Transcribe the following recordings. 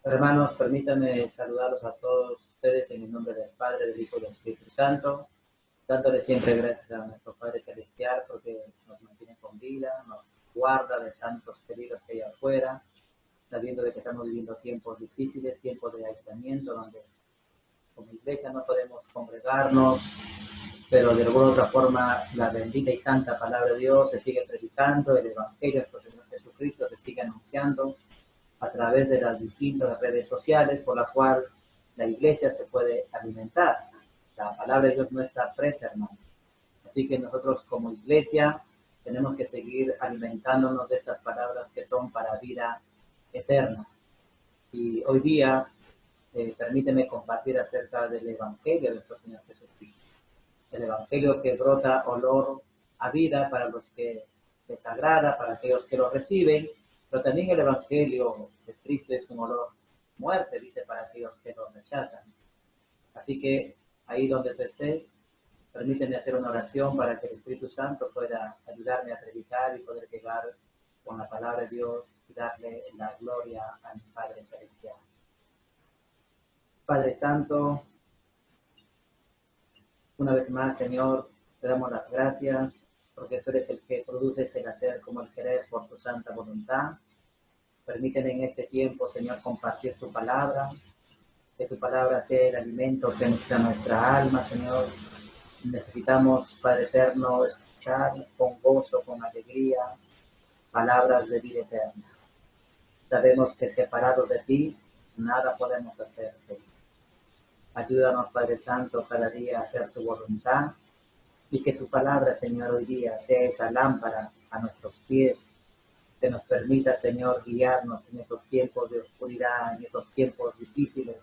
Hermanos, permítanme saludarlos a todos ustedes en el nombre del Padre, del Hijo y del Espíritu Santo, dándole siempre gracias a nuestro Padre Celestial porque nos mantiene con vida, nos guarda de tantos peligros que hay afuera, sabiendo de que estamos viviendo tiempos difíciles, tiempos de aislamiento, donde como iglesia no podemos congregarnos, pero de alguna otra forma la bendita y santa palabra de Dios se sigue predicando, el Evangelio del Señor Jesucristo se sigue anunciando a través de las distintas redes sociales por la cual la iglesia se puede alimentar. La palabra de Dios no está presa, hermano. Así que nosotros como iglesia tenemos que seguir alimentándonos de estas palabras que son para vida eterna. Y hoy día, permíteme compartir acerca del Evangelio de nuestro Señor Jesucristo. El Evangelio que brota olor a vida para los que les agrada, para aquellos que lo reciben, pero también el Evangelio de Cristo es un olor muerte, dice, para aquellos que lo rechazan. Así que ahí donde tú estés, permíteme hacer una oración para que el Espíritu Santo pueda ayudarme a predicar y poder llegar con la palabra de Dios y darle la gloria a mi Padre Celestial. Padre Santo, una vez más, Señor, te damos las gracias porque tú eres el que produces el hacer como el querer por tu santa voluntad. Permíteme en este tiempo, Señor, compartir tu palabra, que tu palabra sea el alimento que necesita nuestra alma, Señor. Necesitamos, Padre eterno, escuchar con gozo, con alegría, palabras de vida eterna. Sabemos que separados de ti, nada podemos hacer, Señor. Ayúdanos, Padre Santo, cada día a hacer tu voluntad y que tu palabra, Señor, hoy día sea esa lámpara a nuestros pies, que nos permita, Señor, guiarnos en estos tiempos de oscuridad, en estos tiempos difíciles,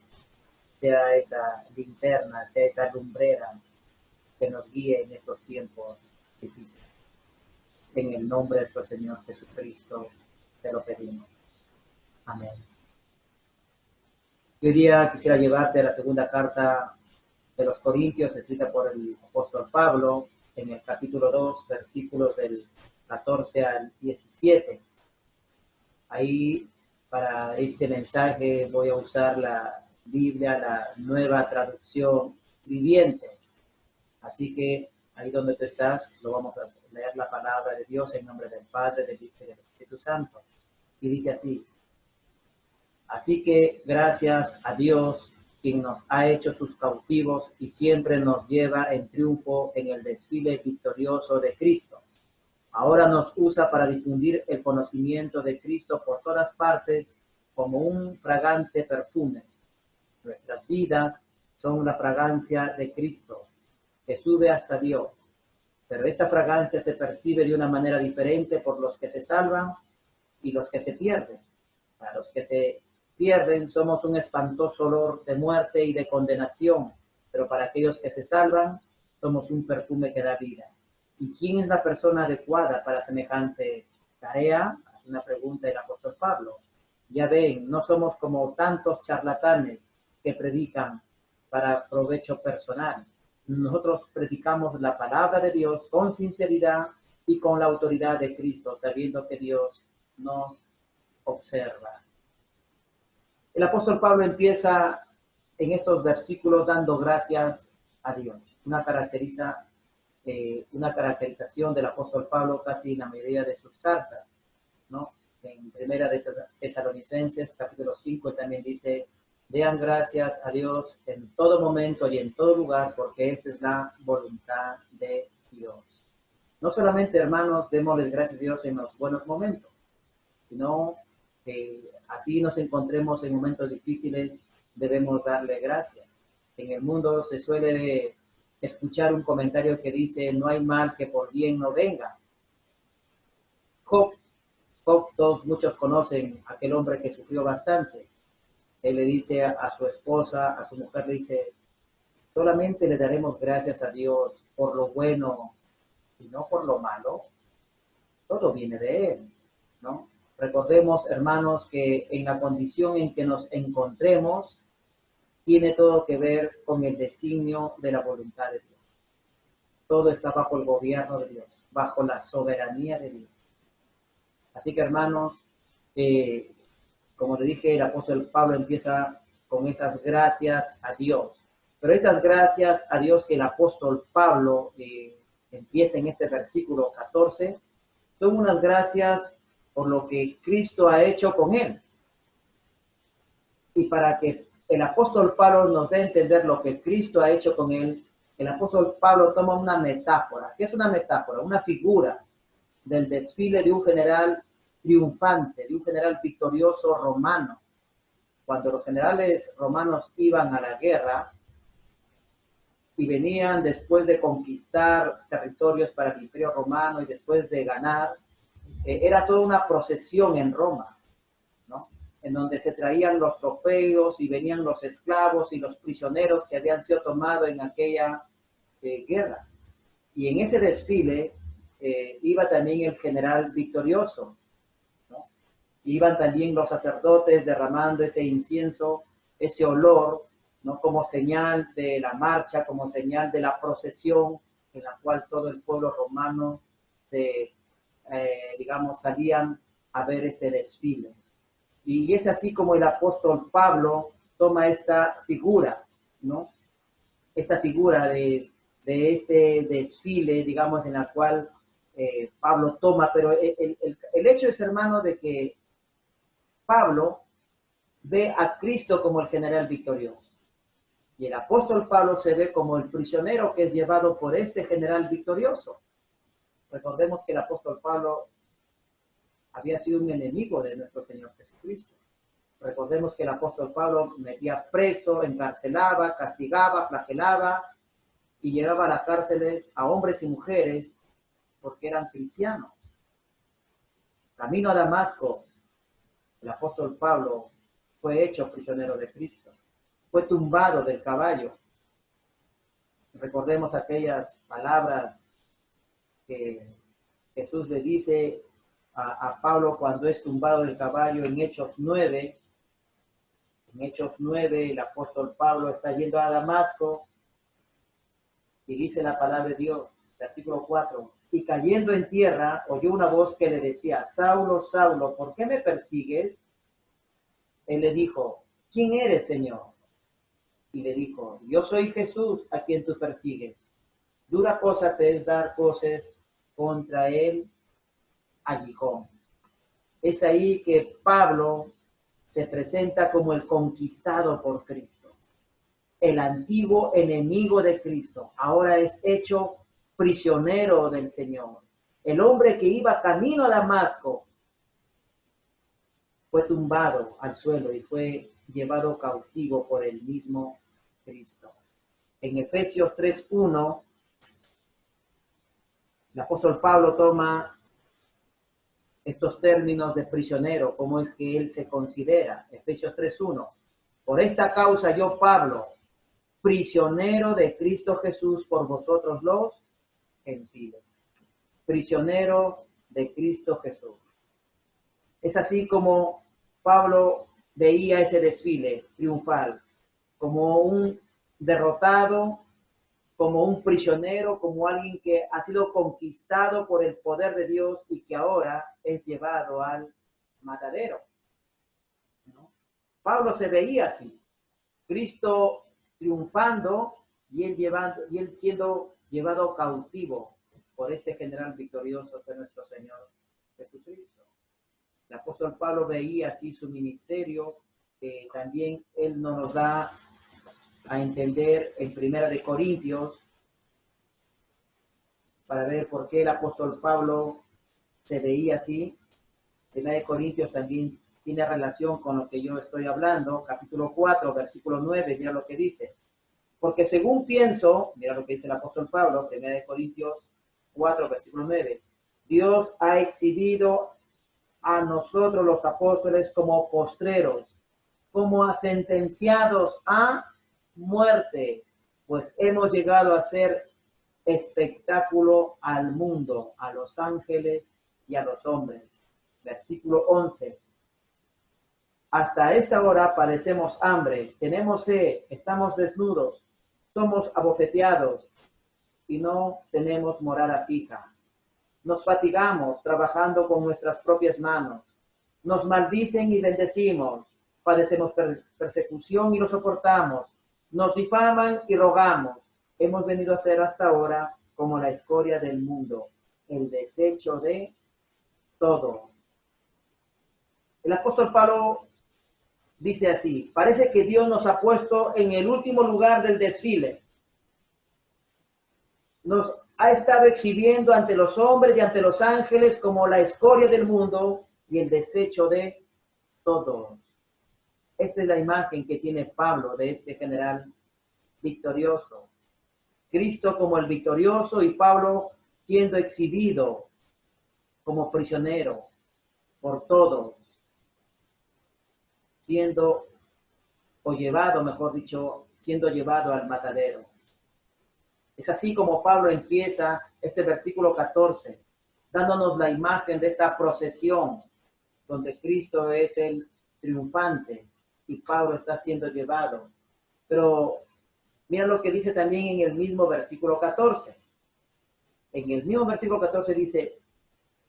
sea esa linterna, sea esa lumbrera que nos guíe en estos tiempos difíciles. En el nombre de nuestro Señor Jesucristo te lo pedimos. Amén. Hoy día quisiera llevarte a la segunda carta de los Corintios, escrita por el apóstol Pablo, en el capítulo 2, versículos del 14 al 17. Ahí, para este mensaje, voy a usar la Biblia, la Nueva Traducción Viviente. Así que, ahí donde tú estás, lo vamos a leer la palabra de Dios en nombre del Padre, del Hijo y del Espíritu Santo. Y dice así: así que gracias a Dios, quien nos ha hecho sus cautivos y siempre nos lleva en triunfo en el desfile victorioso de Cristo. Ahora nos usa para difundir el conocimiento de Cristo por todas partes como un fragante perfume. Nuestras vidas son la fragancia de Cristo, que sube hasta Dios. Pero esta fragancia se percibe de una manera diferente por los que se salvan y los que se pierden. Para los que se pierden somos un espantoso olor de muerte y de condenación, pero para aquellos que se salvan somos un perfume que da vida. ¿Y quién es la persona adecuada para semejante tarea? Hace una pregunta el apóstol Pablo. Ya ven, no somos como tantos charlatanes que predican para provecho personal. Nosotros predicamos la palabra de Dios con sinceridad y con la autoridad de Cristo, sabiendo que Dios nos observa. El apóstol Pablo empieza en estos versículos dando gracias a Dios. Una caracterización del apóstol Pablo casi en la mayoría de sus cartas, ¿no? En Primera de Tesalonicenses, capítulo 5, también dice: den gracias a Dios en todo momento y en todo lugar, porque esta es la voluntad de Dios. No solamente, hermanos, démosles gracias a Dios en los buenos momentos, sino que así nos encontremos en momentos difíciles, debemos darle gracias. En el mundo se suele escuchar un comentario que dice: no hay mal que por bien no venga. Job, todos muchos conocen a aquel hombre que sufrió bastante. Él le dice a su esposa, a su mujer, le dice: solamente le daremos gracias a Dios por lo bueno y no por lo malo. Todo viene de Él, ¿no? Recordemos, hermanos, que en la condición en que nos encontremos, tiene todo que ver con el designio de la voluntad de Dios. Todo está bajo el gobierno de Dios, bajo la soberanía de Dios. Así que, hermanos, Como le dije, el apóstol Pablo empieza con esas gracias a Dios. Pero estas gracias a Dios que el apóstol Pablo empieza en este versículo 14, son unas gracias por lo que Cristo ha hecho con él. Y para que el apóstol Pablo nos dé a entender lo que Cristo ha hecho con él, el apóstol Pablo toma una metáfora. ¿Qué es una metáfora? Una figura del desfile de un general triunfante, de un general victorioso romano. Cuando los generales romanos iban a la guerra y venían después de conquistar territorios para el Imperio Romano y después de ganar, era toda una procesión en Roma, ¿no? En donde se traían los trofeos y venían los esclavos y los prisioneros que habían sido tomados en aquella guerra. Y en ese desfile iba también el general victorioso, ¿no? Iban también los sacerdotes derramando ese incienso, ese olor, ¿no? Como señal de la marcha, como señal de la procesión en la cual todo el pueblo romano digamos, salían a ver este desfile. Y es así como el apóstol Pablo toma esta figura, ¿no? Esta figura de este desfile, digamos, en la cual Pablo toma, pero el hecho es, hermano, de que Pablo ve a Cristo como el general victorioso. Y el apóstol Pablo se ve como el prisionero que es llevado por este general victorioso. Recordemos que el apóstol Pablo había sido un enemigo de nuestro Señor Jesucristo. Recordemos que el apóstol Pablo metía preso, encarcelaba, castigaba, flagelaba y llevaba a las cárceles a hombres y mujeres porque eran cristianos. Camino a Damasco, el apóstol Pablo fue hecho prisionero de Cristo. Fue tumbado del caballo. Recordemos aquellas palabras que Jesús le dice a Pablo cuando es tumbado del caballo en Hechos 9. En Hechos 9, el apóstol Pablo está yendo a Damasco y dice la palabra de Dios, versículo 4, y cayendo en tierra oyó una voz que le decía, Saulo, Saulo, ¿por qué me persigues? Él le dijo, ¿quién eres, Señor? Y le dijo, yo soy Jesús a quien tú persigues. Dura cosa te es dar voces contra el aguijón. Es ahí que Pablo se presenta como el conquistado por Cristo. El antiguo enemigo de Cristo ahora es hecho prisionero del Señor. El hombre que iba camino a Damasco fue tumbado al suelo y fue llevado cautivo por el mismo Cristo. En Efesios 3:1, el apóstol Pablo toma estos términos de prisionero, cómo es que él se considera. Efesios 3:1. Por esta causa yo, Pablo, prisionero de Cristo Jesús por vosotros los gentiles. Prisionero de Cristo Jesús. Es así como Pablo veía ese desfile triunfal, como un derrotado, como un prisionero, como alguien que ha sido conquistado por el poder de Dios y que ahora es llevado al matadero, ¿no? Pablo se veía así, Cristo triunfando y él siendo llevado cautivo por este general victorioso que es nuestro Señor Jesucristo. El apóstol Pablo veía así su ministerio, que también él nos da a entender en Primera de Corintios, para ver por qué el apóstol Pablo se veía así. Primera de Corintios también tiene relación con lo que yo estoy hablando. Capítulo 4, versículo 9, mira lo que dice. Porque según pienso, mira lo que dice el apóstol Pablo, Primera de Corintios 4, versículo 9, Dios ha exhibido a nosotros los apóstoles como postreros, como a sentenciados a muerte, pues hemos llegado a ser espectáculo al mundo, a los ángeles y a los hombres. Versículo 11. Hasta esta hora padecemos hambre, tenemos sed, estamos desnudos, somos abofeteados y no tenemos morada fija. Nos fatigamos trabajando con nuestras propias manos. Nos maldicen y bendecimos. Padecemos persecución y lo soportamos. Nos difaman y rogamos. Hemos venido a ser hasta ahora como la escoria del mundo, el desecho de todo. El apóstol Pablo dice así: parece que Dios nos ha puesto en el último lugar del desfile. Nos ha estado exhibiendo ante los hombres y ante los ángeles como la escoria del mundo y el desecho de todos. Esta es la imagen que tiene Pablo de este general victorioso. Cristo como el victorioso y Pablo siendo exhibido como prisionero por todos, siendo, o llevado, mejor dicho, siendo llevado al matadero. Es así como Pablo empieza este versículo 14, dándonos la imagen de esta procesión, donde Cristo es el triunfante y Pablo está siendo llevado. Pero mira lo que dice también en el mismo versículo 14. En el mismo versículo 14 dice,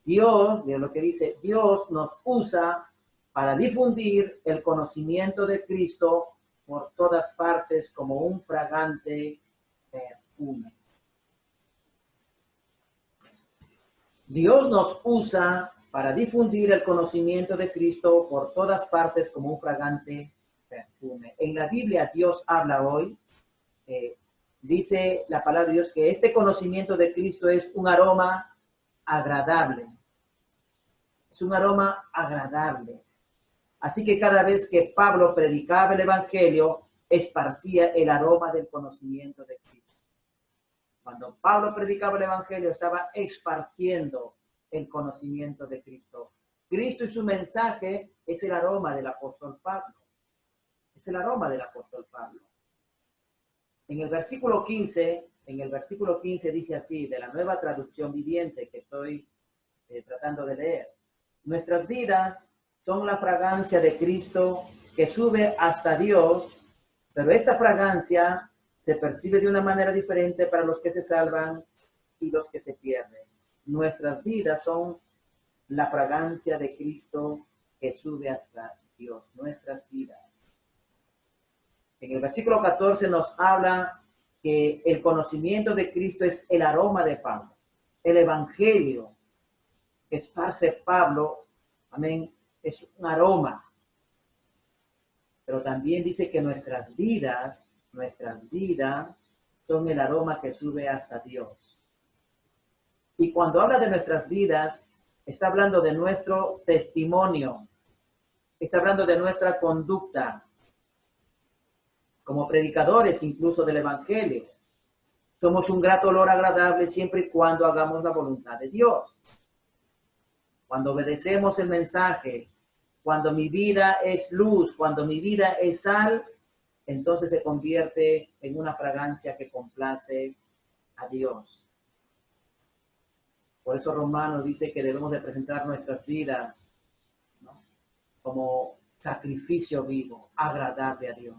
Dios, mira lo que dice, Dios nos usa para difundir el conocimiento de Cristo por todas partes como un fragante perfume. Dios nos usa para difundir el conocimiento de Cristo por todas partes como un fragante perfume. En la Biblia Dios habla hoy, dice la palabra de Dios que este conocimiento de Cristo es un aroma agradable. Es un aroma agradable. Así que cada vez que Pablo predicaba el Evangelio, esparcía el aroma del conocimiento de Cristo. Cuando Pablo predicaba el Evangelio, estaba esparciendo el conocimiento de Cristo. Cristo y su mensaje es el aroma del apóstol Pablo. Es el aroma del apóstol Pablo. En el versículo 15 dice así, de la Nueva Traducción Viviente que estoy tratando de leer. Nuestras vidas son la fragancia de Cristo que sube hasta Dios, pero esta fragancia se percibe de una manera diferente para los que se salvan y los que se pierden. Nuestras vidas son la fragancia de Cristo que sube hasta Dios. Nuestras vidas. En el versículo 14 nos habla que el conocimiento de Cristo es el aroma de Pablo. El evangelio que esparce Pablo, amén, es un aroma. Pero también dice que nuestras vidas son el aroma que sube hasta Dios. Y cuando habla de nuestras vidas, está hablando de nuestro testimonio, está hablando de nuestra conducta, como predicadores incluso del Evangelio. Somos un grato olor agradable siempre y cuando hagamos la voluntad de Dios. Cuando obedecemos el mensaje, cuando mi vida es luz, cuando mi vida es sal, entonces se convierte en una fragancia que complace a Dios. Por eso Romanos dice que debemos de presentar nuestras vidas, ¿no?, como sacrificio vivo, agradable a Dios.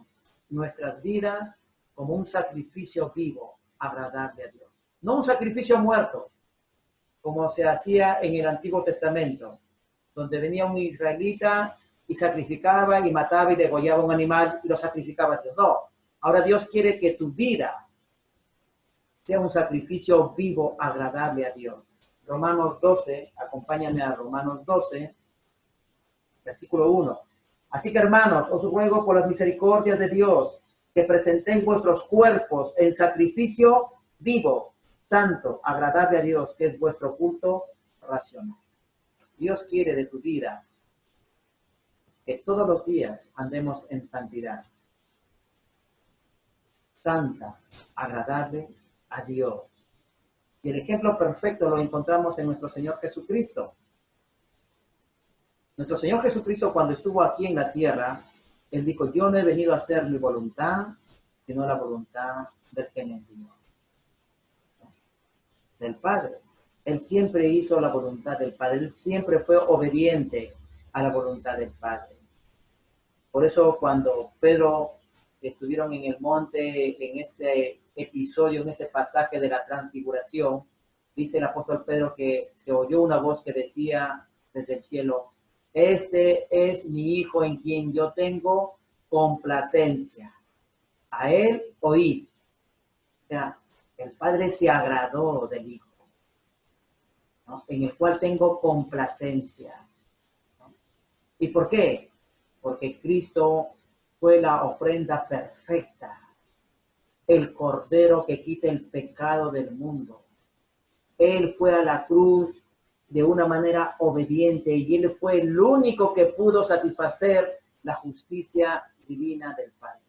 Nuestras vidas como un sacrificio vivo, agradable a Dios. No un sacrificio muerto, como se hacía en el Antiguo Testamento, donde venía un israelita y sacrificaba y mataba y degollaba un animal y lo sacrificaba a Dios. No, ahora Dios quiere que tu vida sea un sacrificio vivo, agradable a Dios. Romanos 12, acompáñame a Romanos 12, versículo 1. Así que, hermanos, os ruego por las misericordias de Dios que presentéis vuestros cuerpos en sacrificio vivo, santo, agradable a Dios, que es vuestro culto racional. Dios quiere de tu vida que todos los días andemos en santidad. Santa, agradable a Dios. Y el ejemplo perfecto lo encontramos en nuestro Señor Jesucristo. Nuestro Señor Jesucristo, cuando estuvo aquí en la tierra, Él dijo, yo no he venido a hacer mi voluntad, sino la voluntad del que me envió, del Padre. Él siempre hizo la voluntad del Padre. Él siempre fue obediente a la voluntad del Padre. Por eso cuando Pedro estuvieron en el monte, en este episodio, en este pasaje de la transfiguración, dice el apóstol Pedro que se oyó una voz que decía desde el cielo, este es mi Hijo en quien yo tengo complacencia. A él oíd. O sea, el Padre se agradó del Hijo, ¿no? En el cual tengo complacencia. ¿No? ¿Y por qué? Porque Cristo fue la ofrenda perfecta, el Cordero que quita el pecado del mundo. Él fue a la cruz de una manera obediente y él fue el único que pudo satisfacer la justicia divina del Padre.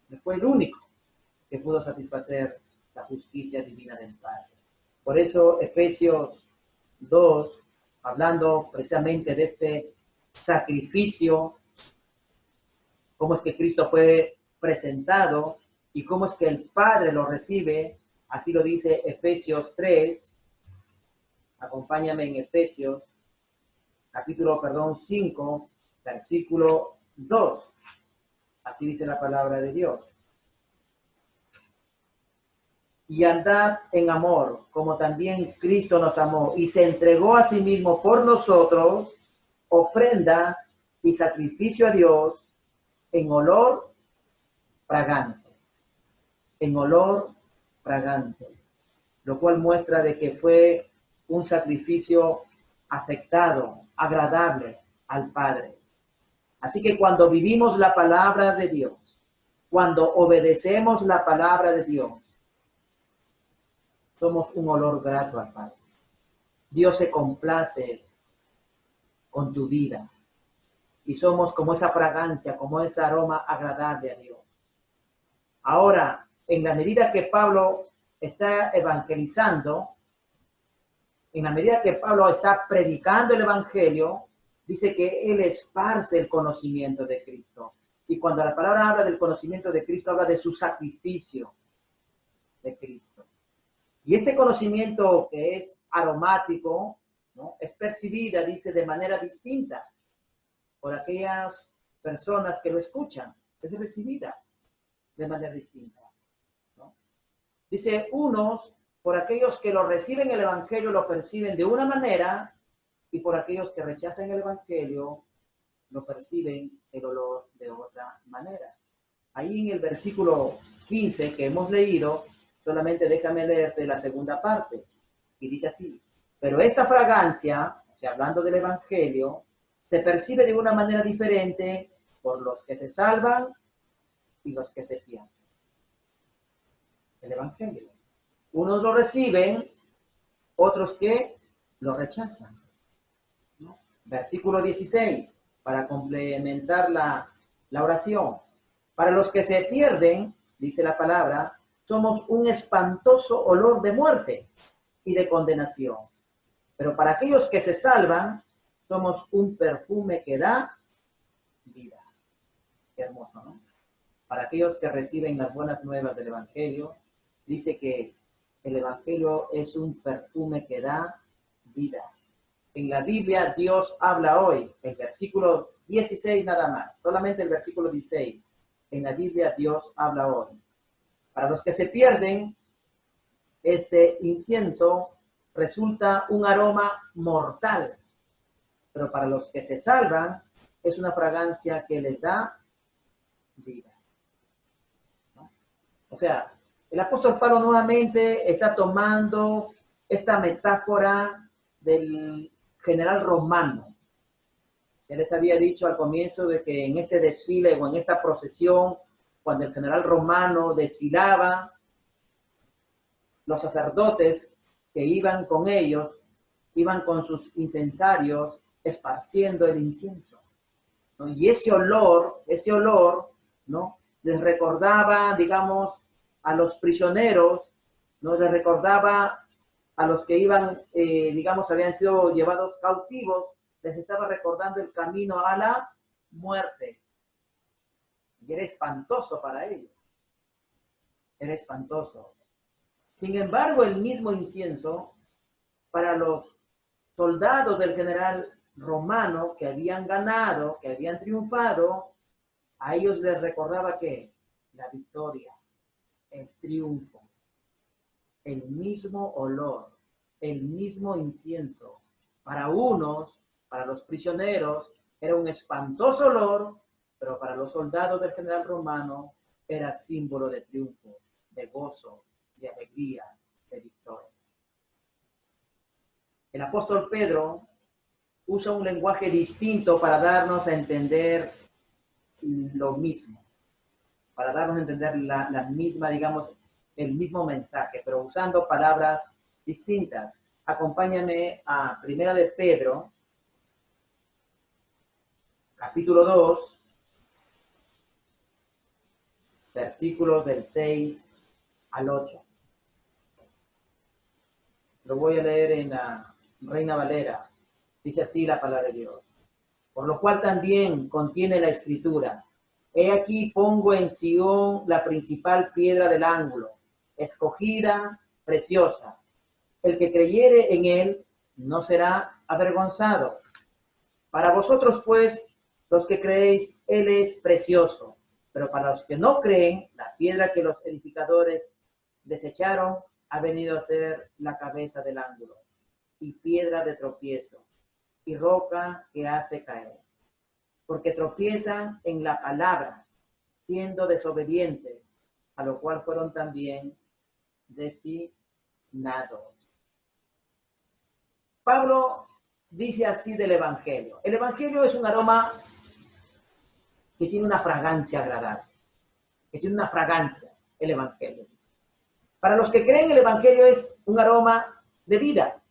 Él fue el único que pudo satisfacer la justicia divina del Padre. Por eso Efesios 2, hablando precisamente de este sacrificio, cómo es que Cristo fue presentado y cómo es que el Padre lo recibe, así lo dice Efesios 3, acompáñame en Efesios, capítulo, 5, versículo 2, así dice la palabra de Dios. Y andad en amor, como también Cristo nos amó y se entregó a sí mismo por nosotros, ofrenda y sacrificio a Dios en olor fragante, en olor fragante, lo cual muestra de que fue un sacrificio aceptado, agradable al Padre. Así que cuando vivimos la palabra de Dios, cuando obedecemos la palabra de Dios, somos un olor grato al Padre. Dios se complace con tu vida y somos como esa fragancia, como ese aroma agradable a Dios. Ahora, en la medida que Pablo está evangelizando, en la medida que Pablo está predicando el evangelio, dice que él esparce el conocimiento de Cristo. Y cuando la palabra habla del conocimiento de Cristo, habla de su sacrificio de Cristo. Y este conocimiento que es aromático, ¿no?, es percibida, dice, de manera distinta por aquellas personas que lo escuchan. Es recibida de manera distinta, ¿no? Dice, unos, por aquellos que lo reciben el evangelio, lo perciben de una manera, y por aquellos que rechazan el evangelio, lo perciben el olor de otra manera. Ahí en el versículo 15 que hemos leído, solamente déjame leerte la segunda parte, y dice así: pero esta fragancia, o sea, hablando del evangelio, se percibe de una manera diferente por los que se salvan y los que se pierden. El evangelio. Unos lo reciben, otros que lo rechazan, ¿no? Versículo 16, para complementar la oración. Para los que se pierden, dice la palabra, somos un espantoso olor de muerte y de condenación. Pero para aquellos que se salvan, somos un perfume que da vida. Qué hermoso, ¿no? Para aquellos que reciben las buenas nuevas del evangelio, dice que el evangelio es un perfume que da vida. En la Biblia Dios habla hoy, el versículo 16 nada más, solamente el versículo 16. En la Biblia Dios habla hoy. Para los que se pierden, este incienso resulta un aroma mortal, pero para los que se salvan, es una fragancia que les da vida, ¿no? O sea, el apóstol Pablo nuevamente está tomando esta metáfora del general romano. Ya les había dicho al comienzo de que en este desfile o en esta procesión, cuando el general romano desfilaba, los sacerdotes que iban con ellos, iban con sus incensarios esparciendo el incienso, ¿no? Y ese olor, ¿no?, les recordaba, digamos, a los prisioneros, ¿no?, les recordaba a los que iban, digamos, habían sido llevados cautivos, les estaba recordando el camino a la muerte. Y era espantoso para ellos. Era espantoso. Sin embargo, el mismo incienso, para los soldados del general romano que habían ganado, que habían triunfado, a ellos les recordaba que la victoria, el triunfo, el mismo olor, el mismo incienso. Para unos, Para los prisioneros era un espantoso olor, pero para los soldados del general romano era símbolo de triunfo, de gozo, de alegría, de victoria. El apóstol Pedro usa un lenguaje distinto para darnos a entender lo mismo, para darnos a entender la misma, digamos, el mismo mensaje, pero usando palabras distintas. Acompáñame a Primera de Pedro, capítulo 2, versículos del 6 al 8. Lo voy a leer en la Reina Valera. Dice así la palabra de Dios. Por lo cual también contiene la escritura. He aquí pongo en Sión la principal piedra del ángulo, escogida, preciosa. El que creyere en él no será avergonzado. Para vosotros, pues, los que creéis, él es precioso. Pero para los que no creen, la piedra que los edificadores desecharon ha venido a ser la cabeza del ángulo, y piedra de tropiezo, y roca que hace caer. Porque tropiezan en la palabra, siendo desobedientes, a lo cual fueron también destinados. Pablo dice así del Evangelio. El Evangelio es un aroma que tiene una fragancia agradable, que tiene una fragancia, el Evangelio. Para los que creen, el Evangelio es un aroma de vida.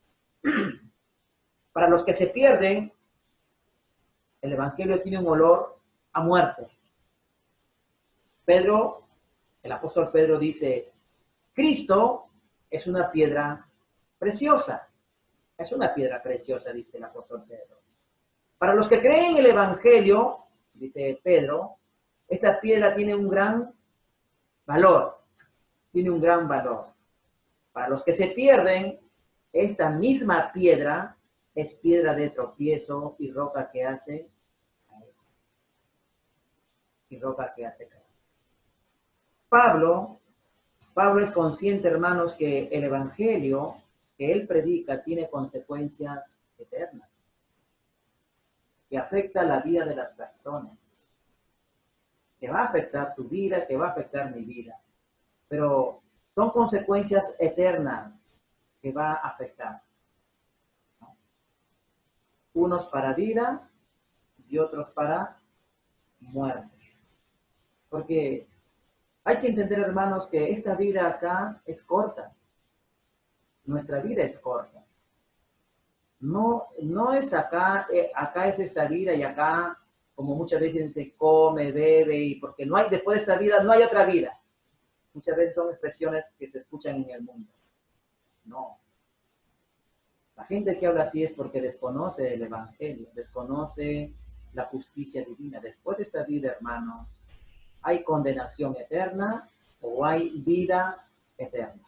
Para los que se pierden, el Evangelio tiene un olor a muerte. Pedro, el apóstol Pedro dice, Cristo es una piedra preciosa. Es una piedra preciosa, dice el apóstol Pedro. Para los que creen el Evangelio, dice Pedro, esta piedra tiene un gran valor. Tiene un gran valor. Para los que se pierden, esta misma piedra es piedra de tropiezo y roca que hace caer. Y roca que hace caer. Pablo es consciente, hermanos, que el Evangelio que él predica tiene consecuencias eternas, que afecta la vida de las personas, que va a afectar tu vida, que va a afectar mi vida, pero son consecuencias eternas que va a afectar. Unos para vida y otros para muerte. Porque hay que entender, hermanos, que esta vida acá es corta. Nuestra vida es corta. No es acá, acá es esta vida y acá, como muchas veces se come, bebe, y porque no hay, después de esta vida no hay otra vida. Muchas veces son expresiones que se escuchan en el mundo. No. La gente que habla así es porque desconoce el Evangelio, desconoce la justicia divina. Después de esta vida, hermanos, ¿hay condenación eterna o hay vida eterna?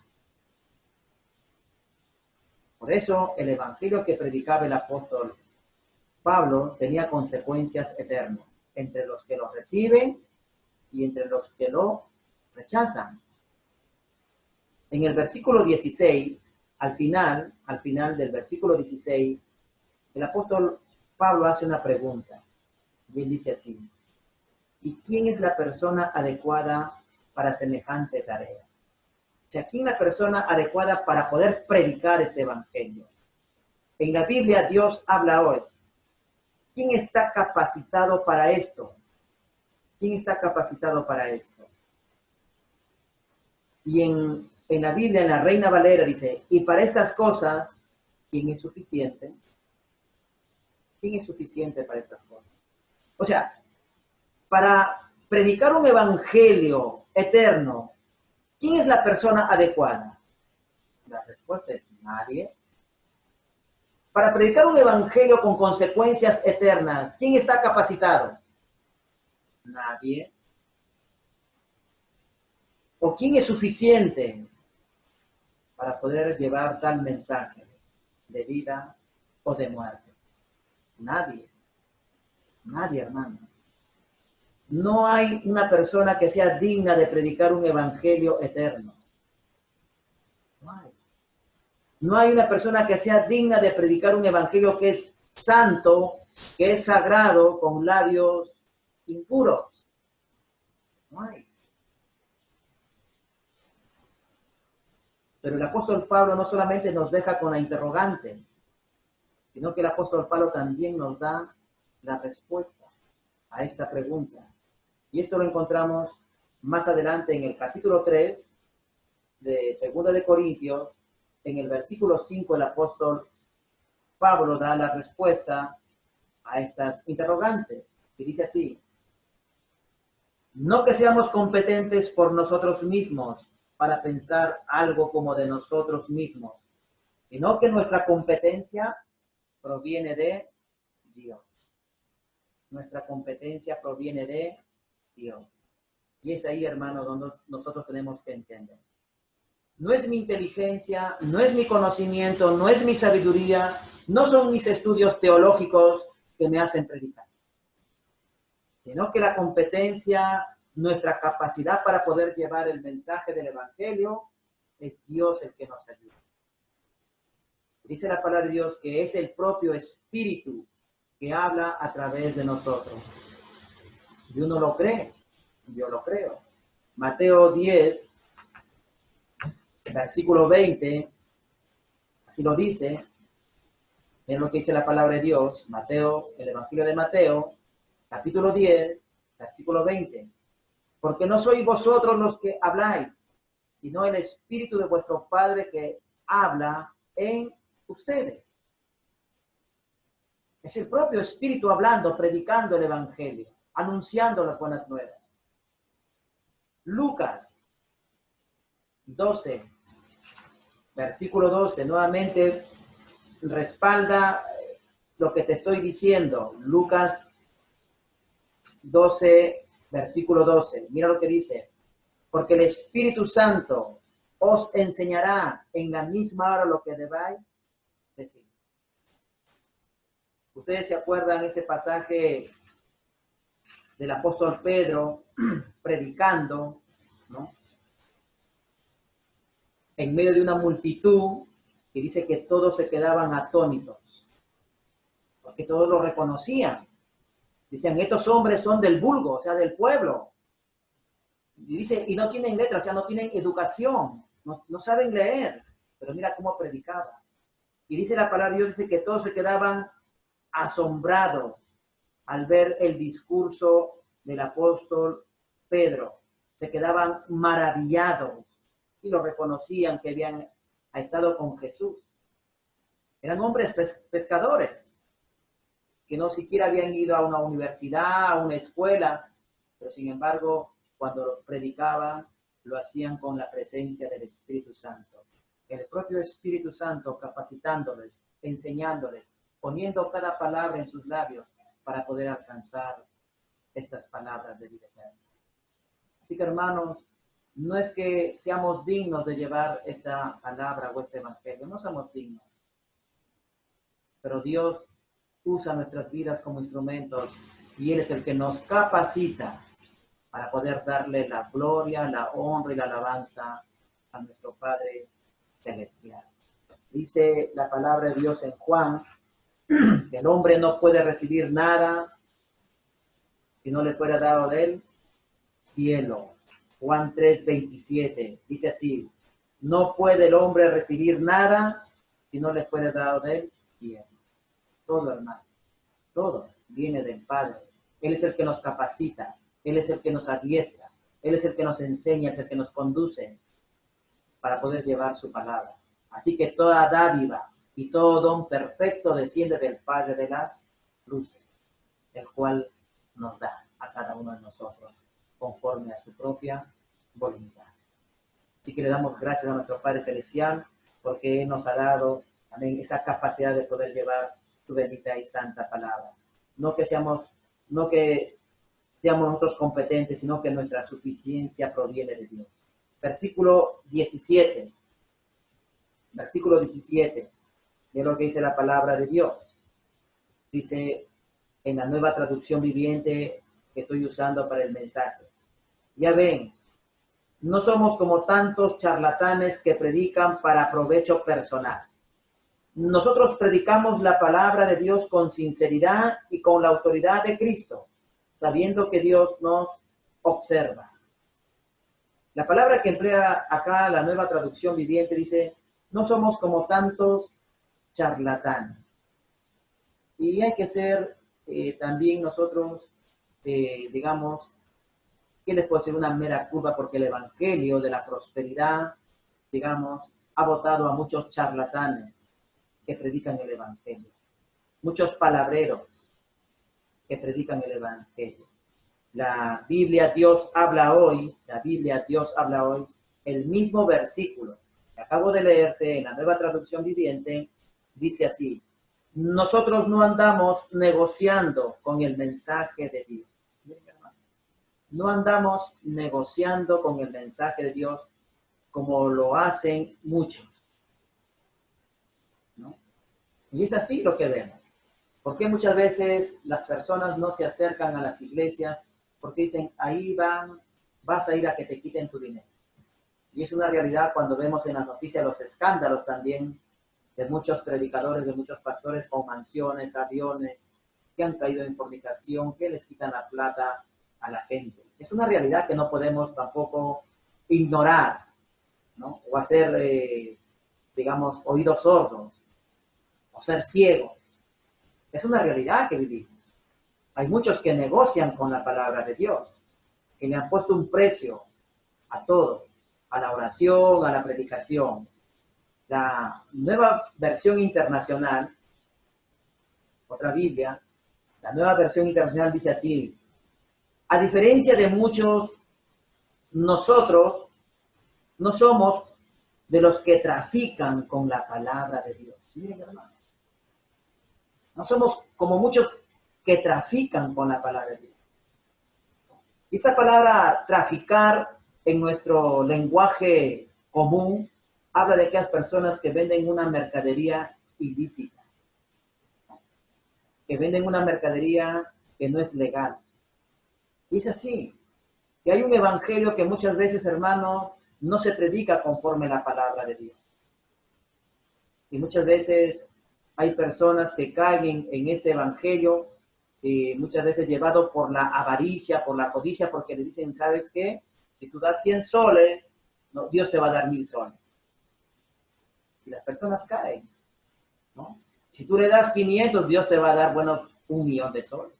Por eso el Evangelio que predicaba el apóstol Pablo tenía consecuencias eternas entre los que lo reciben y entre los que lo rechazan. En el versículo 16, al final del versículo 16, el apóstol Pablo hace una pregunta. Y él dice así, ¿y quién es la persona adecuada para semejante tarea? O sea, ¿quién es la persona adecuada para poder predicar este evangelio? En la Biblia Dios habla hoy. ¿Quién está capacitado para esto? ¿Quién está capacitado para esto? Y en la Biblia, en la Reina Valera, dice, y para estas cosas, ¿quién es suficiente? ¿Quién es suficiente para estas cosas? O sea, para predicar un evangelio eterno, ¿quién es la persona adecuada? La respuesta es nadie. Para predicar un evangelio con consecuencias eternas, ¿quién está capacitado? Nadie. ¿O quién es suficiente para poder llevar tal mensaje de vida o de muerte? Nadie. Nadie, hermano. No hay una persona que sea digna de predicar un evangelio eterno. No hay. No hay una persona que sea digna de predicar un evangelio que es santo que es sagrado con labios impuros. No hay. Pero el apóstol Pablo no solamente nos deja con la interrogante, sino que el apóstol Pablo también nos da la respuesta a esta pregunta. Y esto lo encontramos más adelante en el capítulo 3 de 2 de Corintios. En el versículo 5 el apóstol Pablo da la respuesta a estas interrogantes. Y dice así: no que seamos competentes por nosotros mismos para pensar algo como de nosotros mismos, sino que nuestra competencia proviene de Dios. Nuestra competencia proviene de Dios. Y es ahí, hermano, donde nosotros tenemos que entender. No es mi inteligencia, no es mi conocimiento, no es mi sabiduría, no son mis estudios teológicos que me hacen predicar, sino que la competencia, nuestra capacidad para poder llevar el mensaje del Evangelio, es Dios el que nos ayuda. Dice la palabra de Dios que es el propio Espíritu que habla a través de nosotros. Y uno lo cree, yo lo creo. Mateo 10, versículo 20, así lo dice, es lo que dice la palabra de Dios, Mateo, el Evangelio de Mateo, capítulo 10, versículo 20. Porque no sois vosotros los que habláis, sino el Espíritu de vuestro Padre que habla en ustedes. Es el propio Espíritu hablando, predicando el Evangelio, anunciando las buenas nuevas. Lucas 12, versículo 12, nuevamente respalda lo que te estoy diciendo. Lucas 12, versículo 12. Mira lo que dice. Porque el Espíritu Santo os enseñará en la misma hora lo que debáis decir. Ustedes se acuerdan ese pasaje del apóstol Pedro predicando, ¿no? En medio de una multitud que dice que todos se quedaban atónitos, porque todos lo reconocían. Dicen, estos hombres son del vulgo, o sea, del pueblo. Y dice, y no tienen letras, o sea, no tienen educación, no saben leer, pero mira cómo predicaba. Y dice la palabra de Dios, dice que todos se quedaban asombrados al ver el discurso del apóstol Pedro. Se quedaban maravillados y lo reconocían que habían estado con Jesús. Eran hombres pescadores que no siquiera habían ido a una universidad, a una escuela, pero sin embargo, cuando predicaban, lo hacían con la presencia del Espíritu Santo. El propio Espíritu Santo capacitándoles, enseñándoles, poniendo cada palabra en sus labios para poder alcanzar estas palabras de vida eterna. Así que, hermanos, no es que seamos dignos de llevar esta palabra o este evangelio, no somos dignos. Pero Dios usa nuestras vidas como instrumentos y Él es el que nos capacita para poder darle la gloria, la honra y la alabanza a nuestro Padre Celestial. Dice la palabra de Dios en Juan, que el hombre no puede recibir nada si no le fuera dado del cielo. Juan 3:27 dice así: no puede el hombre recibir nada si no le fuera dado del cielo. Todo, hermano, todo viene del Padre. Él es el que nos capacita, Él es el que nos adiestra, Él es el que nos enseña, es el que nos conduce para poder llevar su palabra. Así que toda dádiva y todo don perfecto desciende del Padre de las luces, el cual nos da a cada uno de nosotros conforme a su propia voluntad. Así que le damos gracias a nuestro Padre Celestial porque Él nos ha dado también esa capacidad de poder llevar su bendita y santa palabra. No que seamos nosotros competentes, sino que nuestra suficiencia proviene de Dios. Versículo 17. Versículo 17. De lo que dice la palabra de Dios. Dice en la Nueva Traducción Viviente que estoy usando para el mensaje. Ya ven, no somos como tantos charlatanes que predican para provecho personal. Nosotros predicamos la palabra de Dios con sinceridad y con la autoridad de Cristo, sabiendo que Dios nos observa. La palabra que emplea acá la Nueva Traducción Viviente dice, no somos como tantos charlatanes. Y hay que ser también nosotros, digamos, ¿qué les puedo decir? Una mera curva, porque el Evangelio de la prosperidad, digamos, ha votado a muchos charlatanes que predican el Evangelio, muchos palabreros que predican el Evangelio. La Biblia Dios habla hoy, el mismo versículo que acabo de leerte en la Nueva Traducción Viviente, dice así, nosotros no andamos negociando con el mensaje de Dios. No andamos negociando con el mensaje de Dios como lo hacen muchos, ¿no? Y es así lo que vemos. ¿Por qué muchas veces las personas no se acercan a las iglesias? Porque dicen, ahí vas a ir a que te quiten tu dinero. Y es una realidad cuando vemos en las noticias los escándalos también de muchos predicadores, de muchos pastores con mansiones, aviones, que han caído en fornicación, que les quitan la plata a la gente. Es una realidad que no podemos tampoco ignorar, ¿no? O hacer, digamos, oídos sordos, o ser ciegos. Es una realidad que vivimos. Hay muchos que negocian con la palabra de Dios, que le han puesto un precio a todo, a la oración, a la predicación. La nueva versión internacional, otra Biblia, la nueva versión internacional dice así, a diferencia de muchos, nosotros no somos de los que trafican con la palabra de Dios. Miren, hermano. No somos como muchos que trafican con la palabra de Dios. Esta palabra traficar en nuestro lenguaje común habla de aquellas personas que venden una mercadería ilícita, que venden una mercadería que no es legal. Y es así, que hay un evangelio que muchas veces, hermano, no se predica conforme a la palabra de Dios. Y muchas veces hay personas que caen en este evangelio, muchas veces llevado por la avaricia, por la codicia, porque le dicen, ¿sabes qué? Si tú das 100 soles, no, Dios te va a dar 1000 soles. Si las personas caen, ¿no? Si tú le das 500, Dios te va a dar, bueno, 1.000.000 de soles.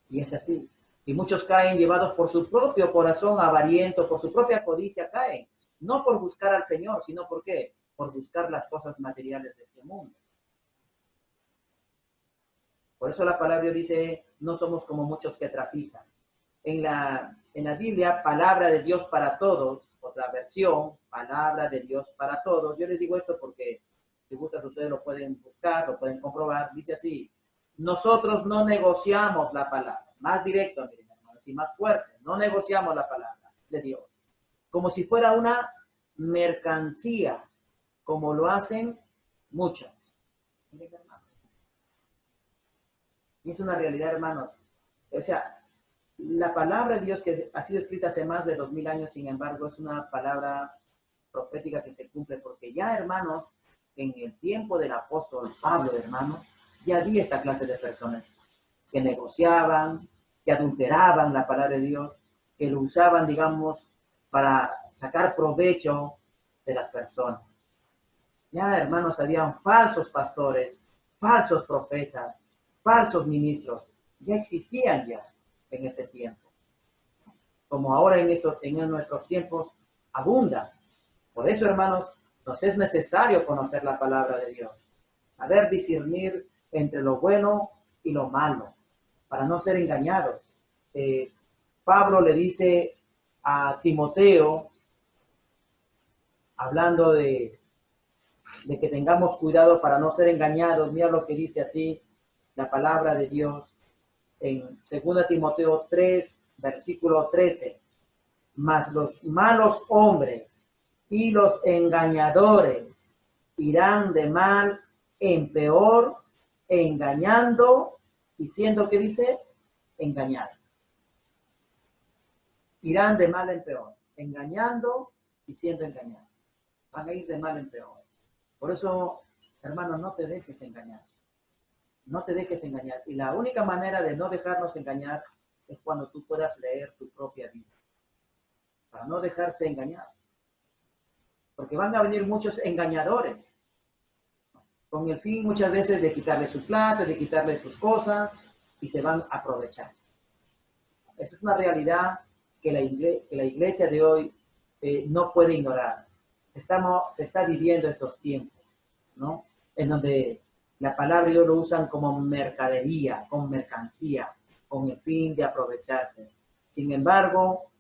Y es así. Y muchos caen llevados por su propio corazón avariento, por su propia codicia caen. No por buscar al Señor, sino ¿por qué? Por buscar las cosas materiales de este mundo. Por eso la palabra dice, no somos como muchos que trafican. En la Biblia, palabra de Dios para todos, otra versión, palabra de Dios para todos. Yo les digo esto porque si gustan ustedes lo pueden buscar, lo pueden comprobar. Dice así, nosotros no negociamos la palabra. Más directo, miren, hermanos, y más fuerte. No negociamos la palabra de Dios. Como si fuera una mercancía, como lo hacen muchos. Miren, hermanos. Y es una realidad, hermanos. O sea, la palabra de Dios que ha sido escrita hace más de 2000 años, sin embargo, es una palabra profética que se cumple, porque ya, hermanos, en el tiempo del apóstol Pablo, hermanos, ya había esta clase de personas que negociaban, que adulteraban la palabra de Dios, que lo usaban, digamos, para sacar provecho de las personas. Ya, hermanos, habían falsos pastores, falsos profetas, falsos ministros. Ya existían ya en ese tiempo. Como ahora en nuestros tiempos abunda. Por eso, hermanos, nos es necesario conocer la palabra de Dios. Saber discernir entre lo bueno y lo malo, para no ser engañados. Pablo le dice a Timoteo, hablando de que tengamos cuidado para no ser engañados. Mira lo que dice así la palabra de Dios en 2 Timoteo 3, versículo 13. Mas los malos hombres y los engañadores irán de mal en peor, engañando y siendo, ¿qué dice? Engañados. Irán de mal en peor, engañando y siendo engañados. Van a ir de mal en peor. Por eso Hermano, no te dejes engañar. No te dejes engañar. Y la única manera de no dejarnos engañar es cuando tú puedas leer tu propia vida. Para no dejarse engañar. Porque van a venir muchos engañadores. Con el fin muchas veces de quitarle su plata, de quitarle sus cosas. Y se van a aprovechar. Esa es una realidad que la iglesia de hoy no puede ignorar. Se está viviendo estos tiempos, ¿no? En donde la palabra ellos lo usan como mercadería, como mercancía, con el fin de aprovecharse. Sin embargo,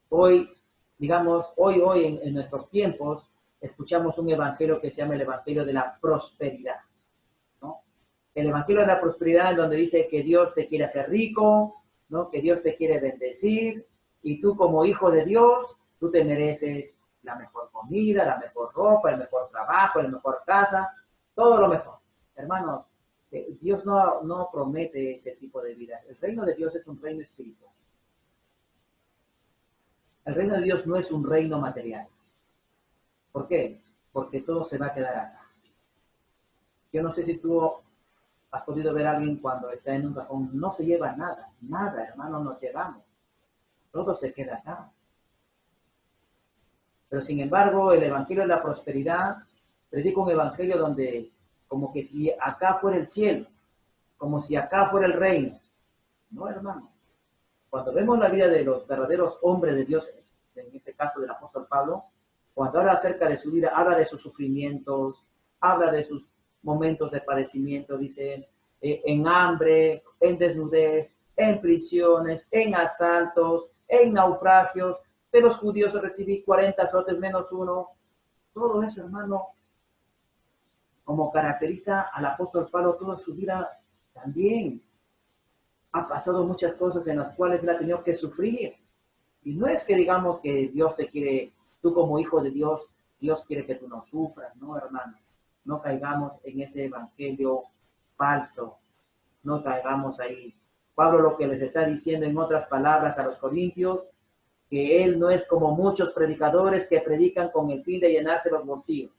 hoy, digamos, hoy en nuestros tiempos, escuchamos un evangelio que se llama el evangelio de la prosperidad, ¿no? El evangelio de la prosperidad en donde dice que Dios te quiere hacer rico, ¿no? Que Dios te quiere bendecir, y tú como hijo de Dios, tú te mereces la mejor comida, la mejor ropa, el mejor trabajo, la mejor casa, todo lo mejor. Hermanos, Dios no promete ese tipo de vida. El reino de Dios es un reino espiritual. El reino de Dios no es un reino material. ¿Por qué? Porque todo se va a quedar acá. Yo no sé si tú has podido ver a alguien cuando está en un cajón, no se lleva nada, nada, hermano, nos llevamos. Todo se queda acá. Pero sin embargo, el evangelio de la prosperidad predica un evangelio donde como que si acá fuera el cielo, como si acá fuera el reino. No, hermano. Cuando vemos la vida de los verdaderos hombres de Dios, en este caso del apóstol Pablo, cuando habla acerca de su vida, habla de sus sufrimientos, habla de sus momentos de padecimiento, dice, en hambre, en desnudez, en prisiones, en asaltos, en naufragios. De los judíos recibí 40 azotes menos uno. Todo eso, hermano, como caracteriza al apóstol Pablo, toda su vida también. Ha pasado muchas cosas en las cuales él ha tenido que sufrir. Y no es que digamos que Dios te quiere, tú como hijo de Dios, Dios quiere que tú no sufras, no, hermano. No caigamos en ese evangelio falso. No caigamos ahí. Pablo lo que les está diciendo en otras palabras a los corintios, que él no es como muchos predicadores que predican con el fin de llenarse los bolsillos.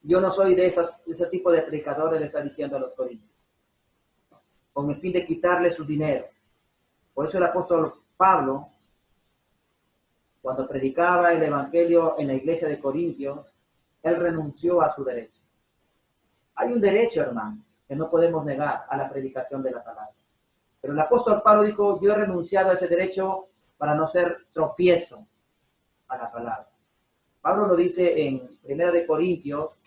Yo no soy de ese tipo de predicadores, le está diciendo a los corintios, con el fin de quitarle su dinero. Por eso el apóstol Pablo, cuando predicaba el evangelio en la iglesia de Corintios, él renunció a su derecho. Hay un derecho, hermano, que no podemos negar a la predicación de la palabra. Pero el apóstol Pablo dijo, yo he renunciado a ese derecho para no ser tropiezo a la palabra. Pablo lo dice en 1 de Corintios,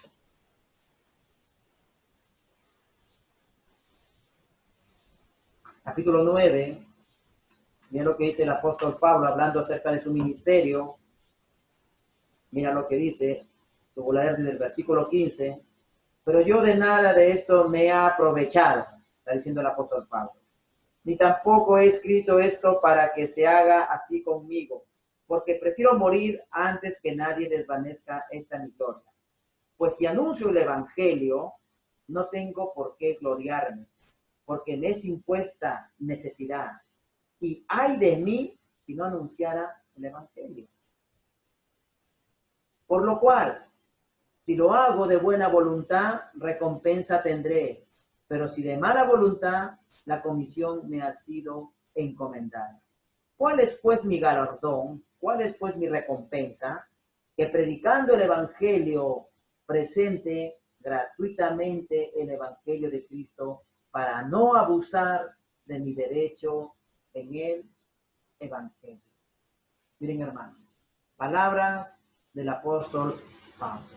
capítulo 9, mira lo que dice el apóstol Pablo hablando acerca de su ministerio. Mira lo que dice, tu voy a leer desde el versículo 15. Pero yo de nada de esto me he aprovechado, está diciendo el apóstol Pablo. Ni tampoco he escrito esto para que se haga así conmigo, porque prefiero morir antes que nadie desvanezca esta mi gloria. Pues si anuncio el evangelio, no tengo por qué gloriarme, porque me es impuesta necesidad. Y ay de mí si no anunciara el evangelio. Por lo cual, si lo hago de buena voluntad, recompensa tendré. Pero si de mala voluntad, la comisión me ha sido encomendada. ¿Cuál es pues mi galardón? ¿Cuál es pues mi recompensa? Que predicando el evangelio presente gratuitamente el evangelio de Cristo para no abusar de mi derecho en el evangelio. Miren, hermanos, palabras del apóstol Pablo,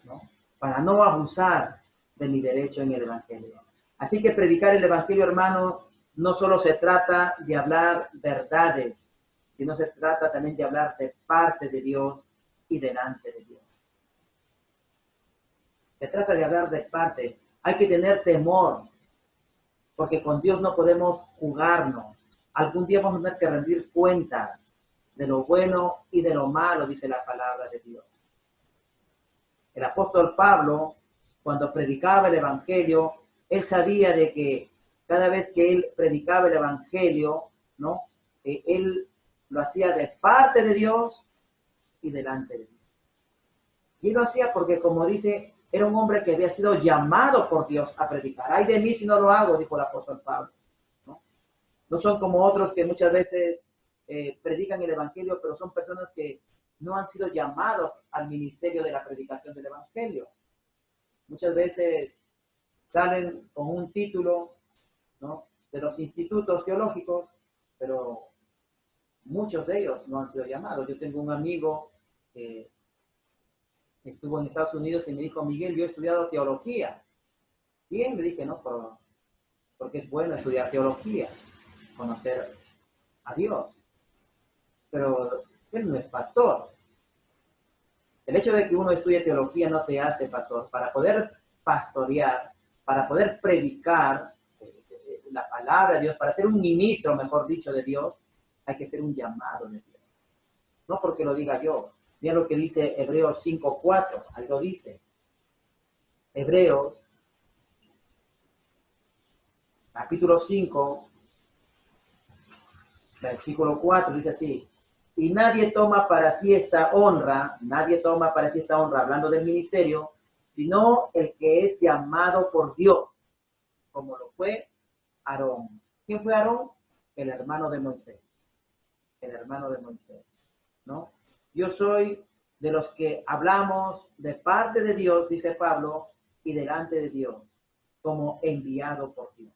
¿no? Para no abusar de mi derecho en el evangelio. Así que predicar el evangelio, hermano, no solo se trata de hablar verdades, sino se trata también de hablar de parte de Dios y delante de Dios. Se trata de hablar de parte. Hay que tener temor, porque con Dios no podemos jugarnos. Algún día vamos a tener que rendir cuentas de lo bueno y de lo malo, dice la palabra de Dios. El apóstol Pablo, cuando predicaba el evangelio, él sabía de que cada vez que él predicaba el evangelio, ¿no? Él lo hacía de parte de Dios y delante de Dios. Y él lo hacía porque, como dice, era un hombre que había sido llamado por Dios a predicar. Ay de mí si no lo hago, dijo el apóstol Pablo. No, no son como otros que muchas veces predican el evangelio, pero son personas que no han sido llamados al ministerio de la predicación del evangelio. Muchas veces salen con un título, ¿no?, de los institutos teológicos, pero muchos de ellos no han sido llamados. Yo tengo un amigo que estuvo en Estados Unidos y me dijo: Miguel, yo he estudiado teología. Bien, le dije, no, porque es bueno estudiar teología, conocer a Dios, pero él no es pastor. El hecho de que uno estudie teología no te hace pastor. Para poder pastorear, para poder predicar la palabra de Dios, para ser un ministro, mejor dicho, de Dios, hay que ser un llamado de Dios. No porque lo diga yo. Mira lo que dice Hebreos 5:4. Ahí lo dice. Hebreos, capítulo 5, versículo 4, dice así: y nadie toma para sí esta honra, hablando del ministerio, sino el que es llamado por Dios, como lo fue Aarón. ¿Quién fue Aarón? El hermano de Moisés. El hermano de Moisés, ¿no? Yo soy de los que hablamos de parte de Dios, dice Pablo, y delante de Dios, como enviado por Dios.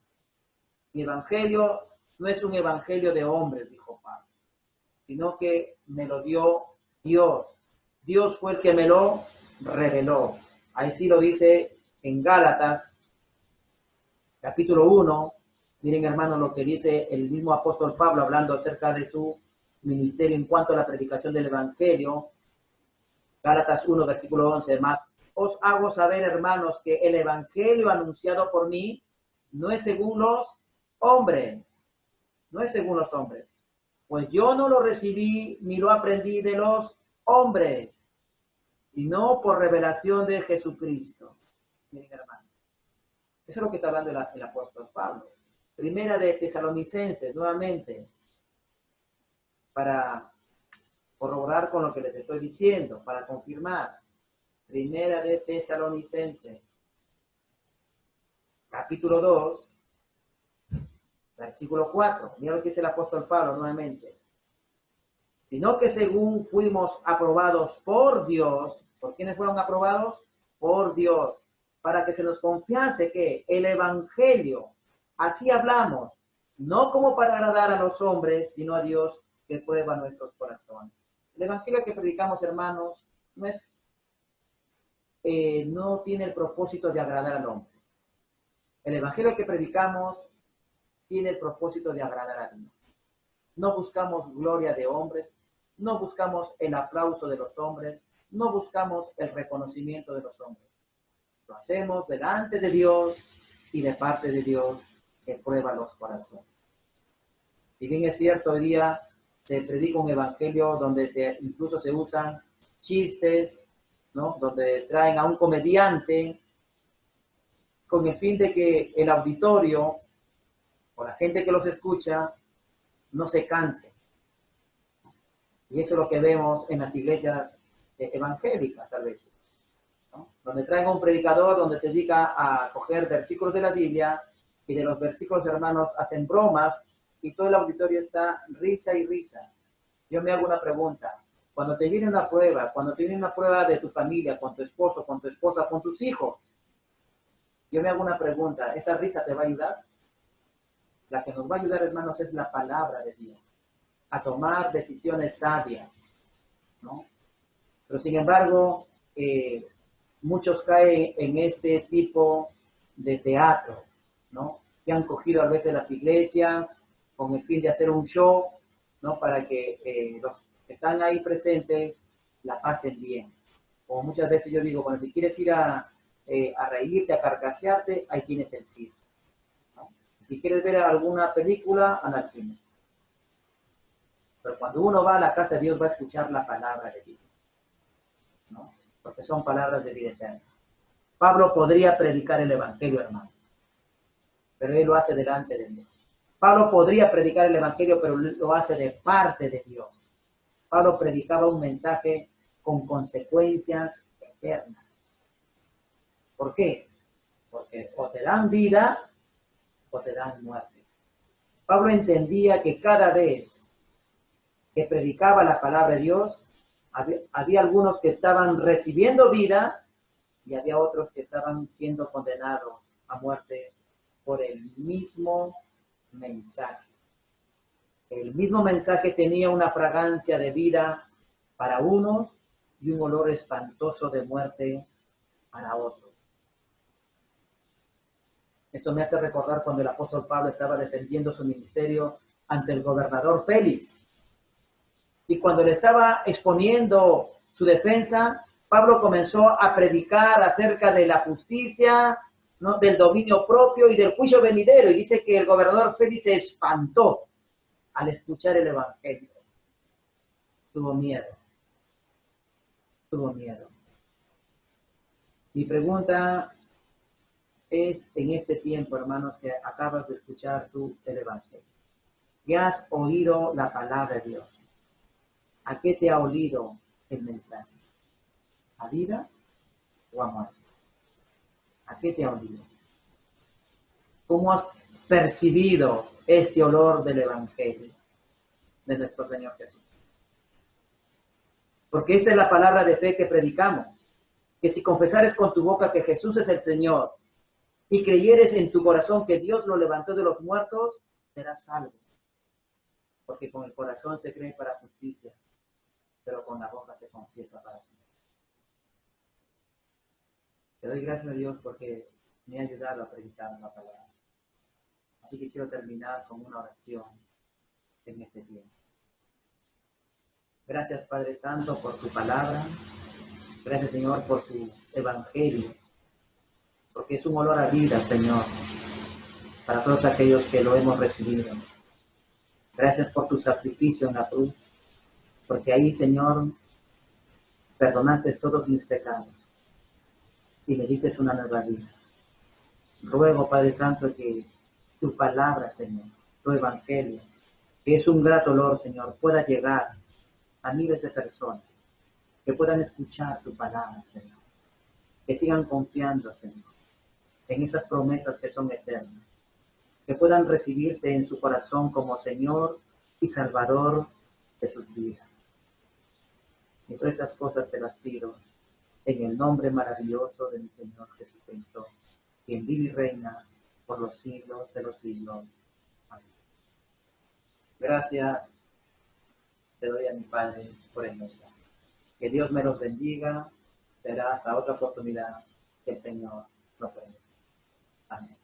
Mi evangelio no es un evangelio de hombres, dijo Pablo, sino que me lo dio Dios. Dios fue el que me lo reveló. Ahí sí lo dice en Gálatas, capítulo 1. Miren, hermanos, lo que dice el mismo apóstol Pablo hablando acerca de su ministerio en cuanto a la predicación del evangelio. Gálatas 1, versículo 11. Más os hago saber, hermanos, que el evangelio anunciado por mí no es según los hombres. No es según los hombres. Pues yo no lo recibí ni lo aprendí de los hombres, sino por revelación de Jesucristo. Miren, hermanos, eso es lo que está hablando el apóstol Pablo. Primera de Tesalonicenses, nuevamente, para corroborar con lo que les estoy diciendo, para confirmar. Primera de Tesalonicenses, capítulo 2, versículo 4. Mira lo que dice el apóstol Pablo nuevamente. Sino que según fuimos aprobados por Dios, ¿por quiénes fueron aprobados? Por Dios, para que se nos confiase que el evangelio, así hablamos, no como para agradar a los hombres, sino a Dios que prueba nuestros corazones. El evangelio que predicamos, hermanos, no tiene el propósito de agradar al hombre. El evangelio que predicamos tiene el propósito de agradar a Dios. No buscamos gloria de hombres, no buscamos el aplauso de los hombres, no buscamos el reconocimiento de los hombres. Lo hacemos delante de Dios y de parte de Dios que prueba los corazones. Si bien es cierto, hoy día se predica un evangelio donde incluso se usan chistes, ¿no?, donde traen a un comediante con el fin de que el auditorio o la gente que los escucha no se canse. Y eso es lo que vemos en las iglesias evangélicas a veces, ¿no?, donde traen a un predicador donde se dedica a coger versículos de la Biblia y de los versículos, hermanos, hacen bromas y todo el auditorio está risa y risa. Yo me hago una pregunta. Cuando te viene una prueba de tu familia, con tu esposo, con tu esposa, con tus hijos, yo me hago una pregunta. ¿Esa risa te va a ayudar? La que nos va a ayudar, hermanos, es la palabra de Dios, a tomar decisiones sabias, ¿no? Pero sin embargo, muchos caen en este tipo de teatro, ¿no?, que han cogido a veces las iglesias con el fin de hacer un show, ¿no?, para que los que están ahí presentes la pasen bien. Como muchas veces yo digo, cuando te quieres ir a reírte, a carcajearte, ahí tienes el cine, ¿no? Si quieres ver alguna película, anda al cine. Pero cuando uno va a la casa de Dios, va a escuchar la palabra de Dios, ¿no?, porque son palabras de vida eterna. Pablo podría predicar el evangelio, hermano, pero él lo hace delante de Dios. Pablo podría predicar el evangelio, pero lo hace de parte de Dios. Pablo predicaba un mensaje con consecuencias eterna. ¿Por qué? Porque o te dan vida o te dan muerte. Pablo entendía que cada vez que predicaba la palabra de Dios, había algunos que estaban recibiendo vida y había otros que estaban siendo condenados a muerte por el mismo mensaje. El mismo mensaje tenía una fragancia de vida para unos y un olor espantoso de muerte para otros. Esto me hace recordar cuando el apóstol Pablo estaba defendiendo su ministerio ante el gobernador Félix. Y cuando le estaba exponiendo su defensa, Pablo comenzó a predicar acerca de la justicia, ¿no?, del dominio propio y del juicio venidero. Y dice que el gobernador Félix se espantó al escuchar el evangelio. Tuvo miedo. Tuvo miedo. Mi pregunta es, en este tiempo, hermanos, que acabas de escuchar tú el evangelio, ¿qué has oído la palabra de Dios? ¿A qué te ha olido el mensaje? ¿A vida o a muerte? ¿A qué te ha olido? ¿Cómo has percibido este olor del evangelio de nuestro Señor Jesús? Porque esta es la palabra de fe que predicamos, que si confesares con tu boca que Jesús es el Señor y creyeres en tu corazón que Dios lo levantó de los muertos, serás salvo. Porque con el corazón se cree para justicia, pero con la boca se confiesa para siempre. Te doy gracias a Dios porque me ha ayudado a predicar la palabra. Así que quiero terminar con una oración en este tiempo. Gracias, Padre Santo, por tu palabra. Gracias, Señor, por tu evangelio, porque es un olor a vida, Señor, para todos aquellos que lo hemos recibido. Gracias por tu sacrificio en la cruz, porque ahí, Señor, perdonaste todos mis pecados y me diste una nueva vida. Ruego, Padre Santo, que tu palabra, Señor, tu evangelio, que es un grato olor, Señor, pueda llegar a miles de personas, que puedan escuchar tu palabra, Señor, que sigan confiando, Señor, en esas promesas que son eternas, que puedan recibirte en su corazón como Señor y Salvador de sus vidas. Y todas estas cosas te las pido en el nombre maravilloso de mi Señor Jesucristo, quien vive y reina por los siglos de los siglos. Amén. Gracias te doy a mi Padre por el mensaje. Que Dios me los bendiga. Será hasta otra oportunidad que el Señor nos bendiga. Amén.